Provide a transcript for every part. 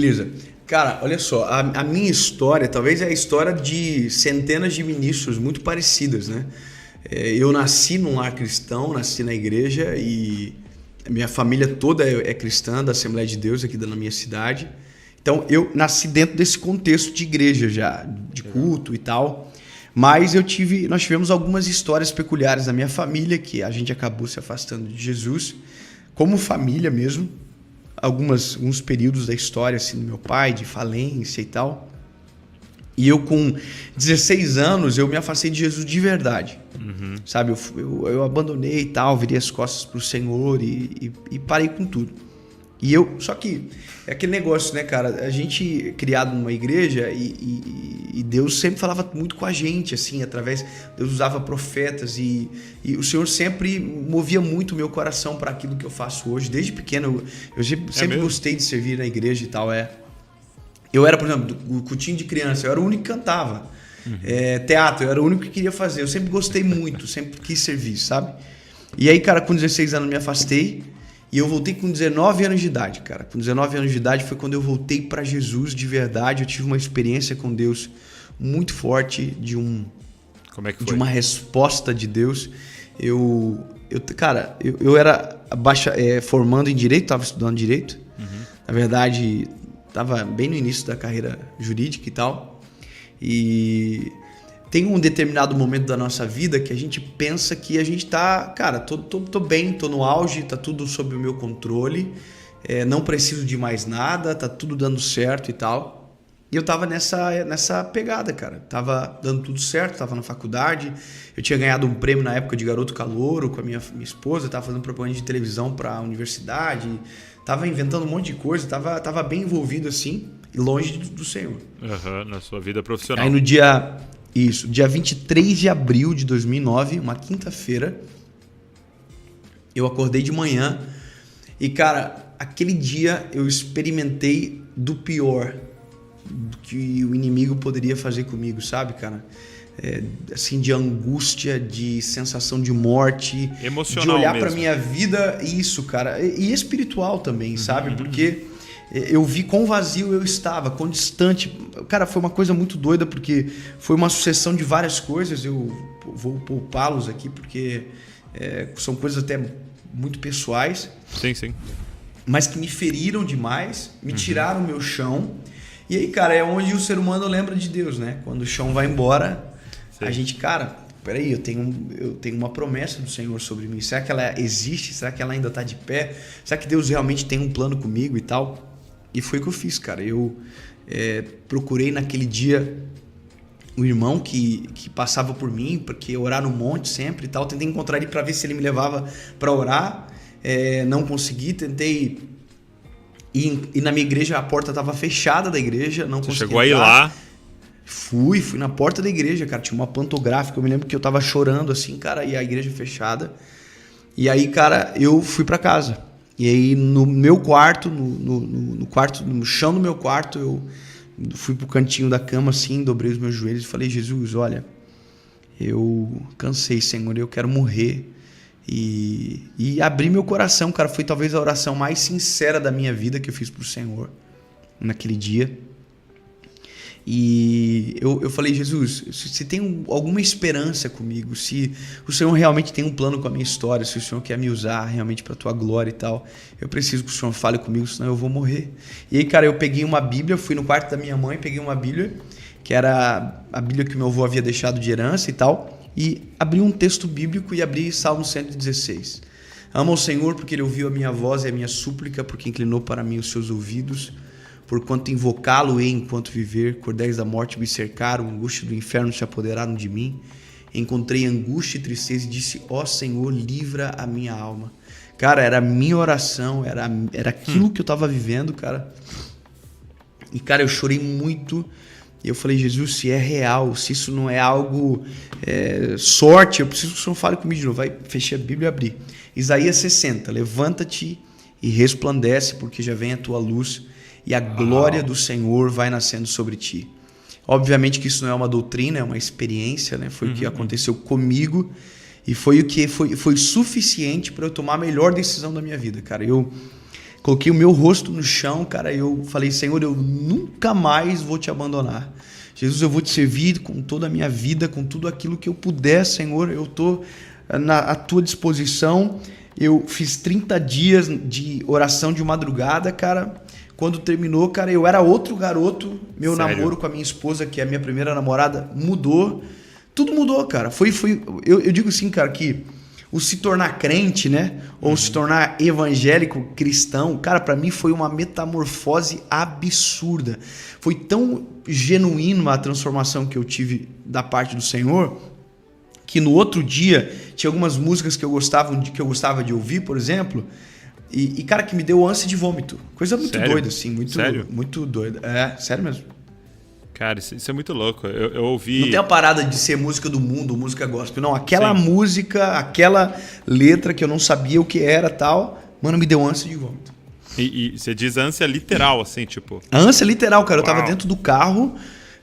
Beleza. Cara, olha só, a minha história talvez é a história de centenas de ministros muito parecidas, né? Eu nasci num lar cristão, nasci na igreja e minha família toda é cristã, da Assembleia de Deus aqui na minha cidade. Então eu nasci dentro desse contexto de igreja já, de culto e tal. Mas nós tivemos algumas histórias peculiares na minha família que a gente acabou se afastando de Jesus, como família mesmo. Alguns períodos da história assim, do meu pai, de falência e tal. E eu com 16 anos, eu me afastei de Jesus de verdade. Uhum. Sabe, eu abandonei e tal, virei as costas pro Senhor e parei com tudo. Só que é aquele negócio, né, cara? A gente criado numa igreja e Deus sempre falava muito com a gente, assim, Deus usava profetas e o Senhor sempre movia muito o meu coração para aquilo que eu faço hoje. Desde pequeno, eu sempre gostei de servir na igreja e tal, Eu era, por exemplo, o cultinho de criança, eu era o único que cantava. Uhum. Teatro, eu era o único que queria fazer. Eu sempre gostei muito, sempre quis servir, sabe? E aí, cara, com 16 anos me afastei. E eu voltei com 19 anos de idade, cara. Com 19 anos de idade foi quando eu voltei para Jesus de verdade. Eu tive uma experiência com Deus muito forte Como é que foi? De uma resposta de Deus. Eu era formando em Direito, estava estudando Direito. Uhum. Na verdade, estava bem no início da carreira jurídica e tal. E tem um determinado momento da nossa vida que a gente pensa que a gente tá, cara, tô bem, tô no auge, tá tudo sob o meu controle, não preciso de mais nada, tá tudo dando certo e tal. E eu tava nessa pegada, cara. Tava dando tudo certo, tava na faculdade, eu tinha ganhado um prêmio na época de garoto calouro com a minha esposa, tava fazendo propaganda de televisão pra universidade, tava inventando um monte de coisa, tava bem envolvido assim, e longe do Senhor. Uhum, na sua vida profissional. Aí no dia 23 de abril de 2009, uma quinta-feira, eu acordei de manhã e, cara, aquele dia eu experimentei do pior que o inimigo poderia fazer comigo, sabe, cara? Assim, de angústia, de sensação de morte, emocional de olhar mesmo. pra minha vida, isso, cara, e espiritual também, sabe? Porque eu vi quão vazio eu estava, quão distante. Cara, foi uma coisa muito doida, porque foi uma sucessão de várias coisas. Eu vou poupá-los aqui, porque são coisas até muito pessoais. Sim, sim. Mas que me feriram demais, me tiraram o meu chão. E aí, cara, é onde o ser humano lembra de Deus, né? Quando o chão vai embora, sim. A gente, cara, peraí, eu tenho uma promessa do Senhor sobre mim. Será que ela existe? Será que ela ainda está de pé? Será que Deus realmente tem um plano comigo e tal? E foi o que eu fiz, cara. Eu procurei naquele dia um irmão que passava por mim, porque orar no monte sempre e tal. Tentei encontrar ele para ver se ele me levava para orar. Não consegui. Tentei ir na minha igreja, a porta estava fechada da igreja. Não consegui. Você chegou aí lá? Fui na porta da igreja, cara. Tinha uma pantográfica. Eu me lembro que eu tava chorando assim, cara, e a igreja fechada. E aí, cara, eu fui para casa. E aí no meu quarto, no chão do meu quarto, eu fui pro cantinho da cama assim, dobrei os meus joelhos e falei: Jesus, olha, eu cansei, Senhor, eu quero morrer. E abri meu coração, cara. Foi talvez a oração mais sincera da minha vida que eu fiz pro Senhor naquele dia. E eu falei: Jesus, se tem alguma esperança comigo, se o Senhor realmente tem um plano com a minha história, se o Senhor quer me usar realmente para a tua glória e tal, eu preciso que o Senhor fale comigo, senão eu vou morrer. E aí, cara, eu peguei uma Bíblia, fui no quarto da minha mãe, peguei uma Bíblia, que era a Bíblia que meu avô havia deixado de herança e tal, e abri um texto bíblico e abri Salmo 116. Amo ao Senhor porque Ele ouviu a minha voz e a minha súplica, porque inclinou para mim os seus ouvidos. Porquanto invocá-lo-ei enquanto viver, cordéis da morte me cercaram, angústia do inferno se apoderaram de mim. Encontrei angústia e tristeza e disse: ó Senhor, livra a minha alma. Cara, era a minha oração, era aquilo que eu estava vivendo, cara. E, cara, eu chorei muito. E eu falei: Jesus, se é real, se isso não é algo sorte, eu preciso que o Senhor fale comigo de novo. Aí fechei a Bíblia e abri. Isaías 60, levanta-te e resplandece, porque já vem a tua luz e a glória do Senhor vai nascendo sobre ti. Obviamente que isso não é uma doutrina, é uma experiência, né? Foi o que aconteceu comigo e foi o que foi suficiente para eu tomar a melhor decisão da minha vida, cara. coloquei o meu rosto no chão, cara, eu falei, Senhor, eu nunca mais vou te abandonar. Jesus, eu vou te servir com toda a minha vida, com tudo aquilo que eu puder, Senhor, eu estou à tua disposição. Eu fiz 30 dias de oração de madrugada, cara. Quando terminou, cara, eu era outro garoto. Meu Sério? namoro com a minha esposa, que é a minha primeira namorada, mudou. Tudo mudou, cara. Eu digo assim, cara, que o se tornar crente, né? Ou se tornar evangélico, cristão, cara, pra mim foi uma metamorfose absurda. Foi tão genuína a transformação que eu tive da parte do Senhor, que no outro dia tinha algumas músicas que eu gostava de ouvir, por exemplo, e cara, que me deu ânsia de vômito. Coisa muito doida, assim, muito doida. É, sério mesmo. Cara, isso é muito louco. Eu ouvi... Não tem a parada de ser música do mundo, música gospel. Não, aquela música, aquela letra que eu não sabia o que era tal, mano, me deu ânsia de vômito. E você diz ânsia literal, assim, tipo... A ânsia literal, cara. Uau. Eu tava dentro do carro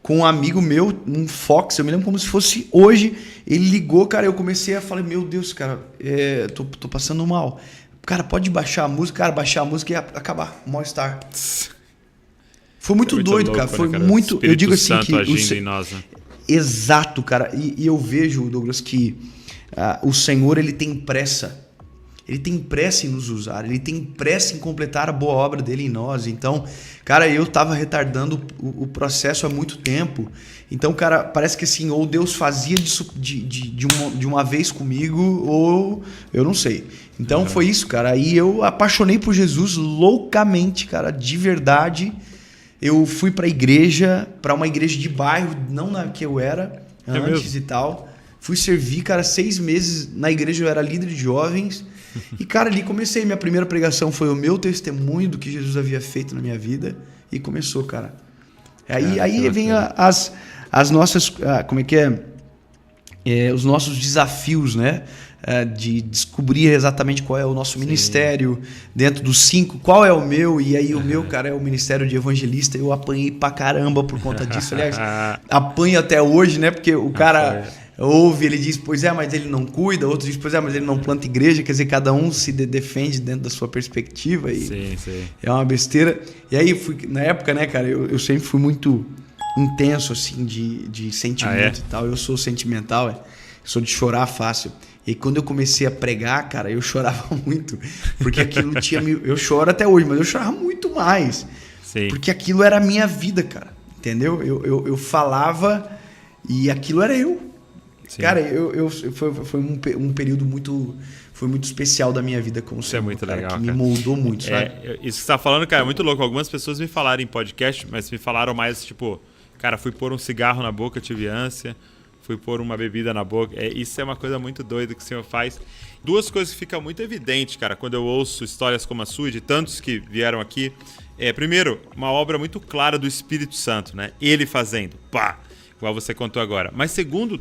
com um amigo meu, um Fox, eu me lembro como se fosse hoje. Ele ligou, cara, eu comecei a falar, meu Deus, cara, tô passando mal. Cara, pode baixar a música? Cara, baixar a música e acabar o mal-estar. Foi muito doido, louco, cara. Foi cara? muito. Espírito Eu digo assim Santo que. agindo em nós, né? Exato, cara. E eu vejo, Douglas, que o Senhor, ele tem pressa. Ele tem pressa em nos usar. Ele tem pressa em completar a boa obra dele em nós. Então, cara, eu tava retardando o processo há muito tempo. Então, cara, parece que assim, ou Deus fazia de uma vez comigo, ou eu não sei. Então, foi isso, cara. Aí eu apaixonei por Jesus loucamente, cara, de verdade. Eu fui para uma igreja de bairro, não na que eu era antes mesmo? e tal. Fui servir, cara, 6 meses na igreja, eu era líder de jovens. E, cara, ali comecei. Minha primeira pregação foi o meu testemunho do que Jesus havia feito na minha vida. E começou, cara. Aí vem as nossas... como é que é? Os nossos desafios, né? De descobrir exatamente qual é o nosso ministério, dentro dos 5, qual é o meu, e aí o meu, cara, é o ministério de evangelista. Eu apanhei pra caramba por conta disso, aliás, apanho até hoje, né, porque o cara ouve, ele diz, pois é, mas ele não cuida, outro diz, pois é, mas ele não planta igreja, quer dizer, cada um se defende dentro da sua perspectiva, e Sim. é uma besteira. E aí, na época, né, cara, eu sempre fui muito intenso, assim, de sentimento e tal. Eu sou sentimental, eu sou de chorar fácil. E quando eu comecei a pregar, cara, eu chorava muito. Porque aquilo tinha... Eu choro até hoje, mas eu chorava muito mais. Sim. Porque aquilo era a minha vida, cara. Entendeu? Eu falava e aquilo era eu. Sim. Cara, foi um período muito... Foi muito especial da minha vida com o Senhor. Isso é muito legal, que cara. me moldou muito, sabe? Isso que você tá falando, cara, é muito louco. Algumas pessoas me falaram em podcast, mas me falaram mais, tipo... Cara, fui pôr um cigarro na boca, tive ânsia. Fui pôr uma bebida na boca. Isso é uma coisa muito doida que o Senhor faz. 2 coisas que ficam muito evidentes, cara, quando eu ouço histórias como a sua, de tantos que vieram aqui. Primeiro, uma obra muito clara do Espírito Santo, né? Ele fazendo, pá, igual você contou agora. Mas segundo,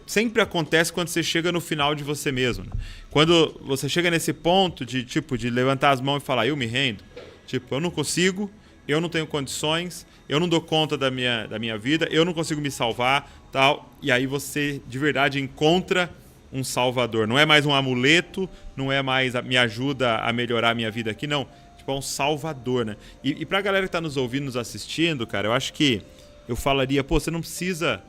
sempre acontece quando você chega no final de você mesmo, né? Quando você chega nesse ponto de levantar as mãos e falar, eu me rendo. Tipo, eu não consigo, eu não tenho condições, eu não dou conta da minha vida, eu não consigo me salvar, tal. E aí você, de verdade, encontra um salvador. Não é mais um amuleto, não é mais me ajuda a melhorar a minha vida aqui, não. Tipo, é um salvador, né? E pra galera que tá nos ouvindo, nos assistindo, cara, eu acho que eu falaria, pô, você não precisa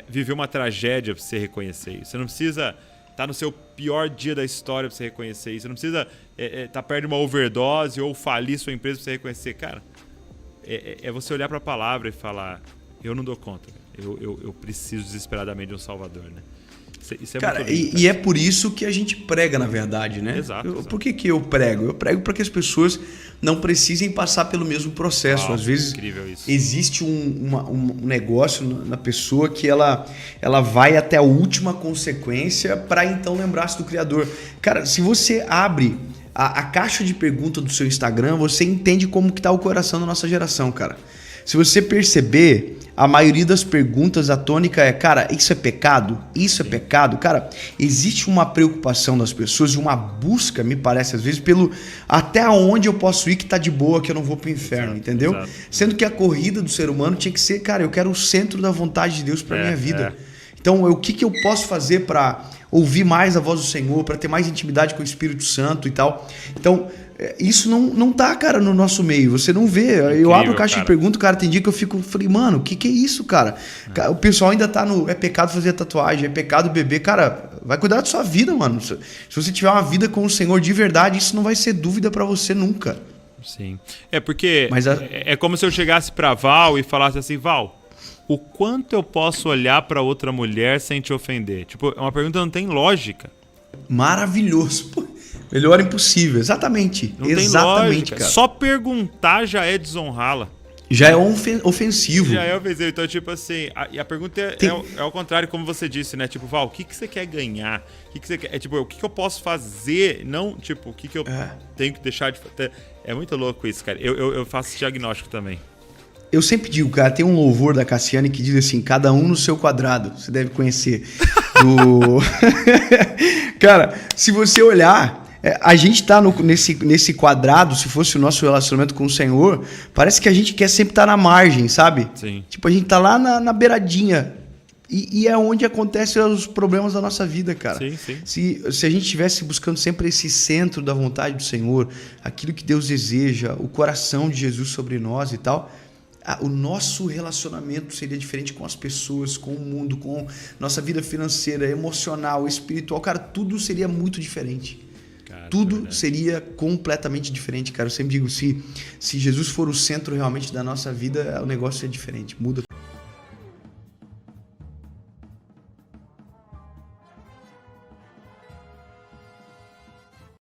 viver uma tragédia pra você reconhecer isso. Você não precisa estar no seu pior dia da história pra você reconhecer isso. Você não precisa estar perto de uma overdose ou falir sua empresa pra você reconhecer. Cara, é você olhar pra palavra e falar, eu não dou conta. Eu preciso desesperadamente de um salvador, né? Isso é cara, muito lindo, cara. E é por isso que a gente prega, na verdade, né? Exato. Por que eu prego? Eu prego para que as pessoas não precisem passar pelo mesmo processo. Às vezes existe um negócio na pessoa que ela vai até a última consequência para então lembrar-se do Criador. Cara, se você abre a caixa de pergunta do seu Instagram, você entende como que tá o coração da nossa geração, cara. Se você perceber, a maioria das perguntas, a tônica é, cara, isso é pecado? Isso é pecado? Cara, existe uma preocupação das pessoas e uma busca, me parece às vezes, pelo até onde eu posso ir que tá de boa, que eu não vou pro inferno, entendeu? Exato. Sendo que a corrida do ser humano tinha que ser, cara, eu quero o centro da vontade de Deus pra minha vida. Então, o que eu posso fazer para ouvir mais a voz do Senhor, para ter mais intimidade com o Espírito Santo e tal. Então, isso não tá, cara, no nosso meio. Você não vê. Incrível, eu abro a caixa cara. de perguntas, cara, tem dia que eu falei, mano, o que é isso, cara? O pessoal ainda tá no... É pecado fazer tatuagem, é pecado beber. Cara, vai cuidar da sua vida, mano. Se você tiver uma vida com o Senhor de verdade, isso não vai ser dúvida para você nunca. Sim. É porque Mas é como se eu chegasse pra Val e falasse assim, Val, o quanto eu posso olhar pra outra mulher sem te ofender? Tipo, é uma pergunta que não tem lógica. Maravilhoso. Pô, melhor impossível. Exatamente. Não Exatamente, tem lógica. cara. Só perguntar já é desonrá-la. Já é ofensivo. Já é ofensivo. Então, tipo assim, a pergunta é ao contrário, como você disse, né? Tipo, Val, o que você quer ganhar? O que você quer? É tipo, o que eu posso fazer? Não, tipo, o que eu tenho que deixar de fazer? É muito louco isso, cara. Eu faço esse diagnóstico também. Eu sempre digo, cara, tem um louvor da Cassiane que diz assim, cada um no seu quadrado. Você deve conhecer. Cara, se você olhar... A gente tá nesse quadrado, se fosse o nosso relacionamento com o Senhor, parece que a gente quer sempre estar na margem, sabe? Sim. Tipo, a gente tá lá na beiradinha. E é onde acontecem os problemas da nossa vida, cara. Sim, sim. Se a gente estivesse buscando sempre esse centro da vontade do Senhor, aquilo que Deus deseja, o coração de Jesus sobre nós e tal, o nosso relacionamento seria diferente com as pessoas, com o mundo, com nossa vida financeira, emocional, espiritual. Cara, tudo seria muito diferente. Tudo seria completamente diferente, cara. Eu sempre digo, se Jesus for o centro realmente da nossa vida, o negócio é diferente, muda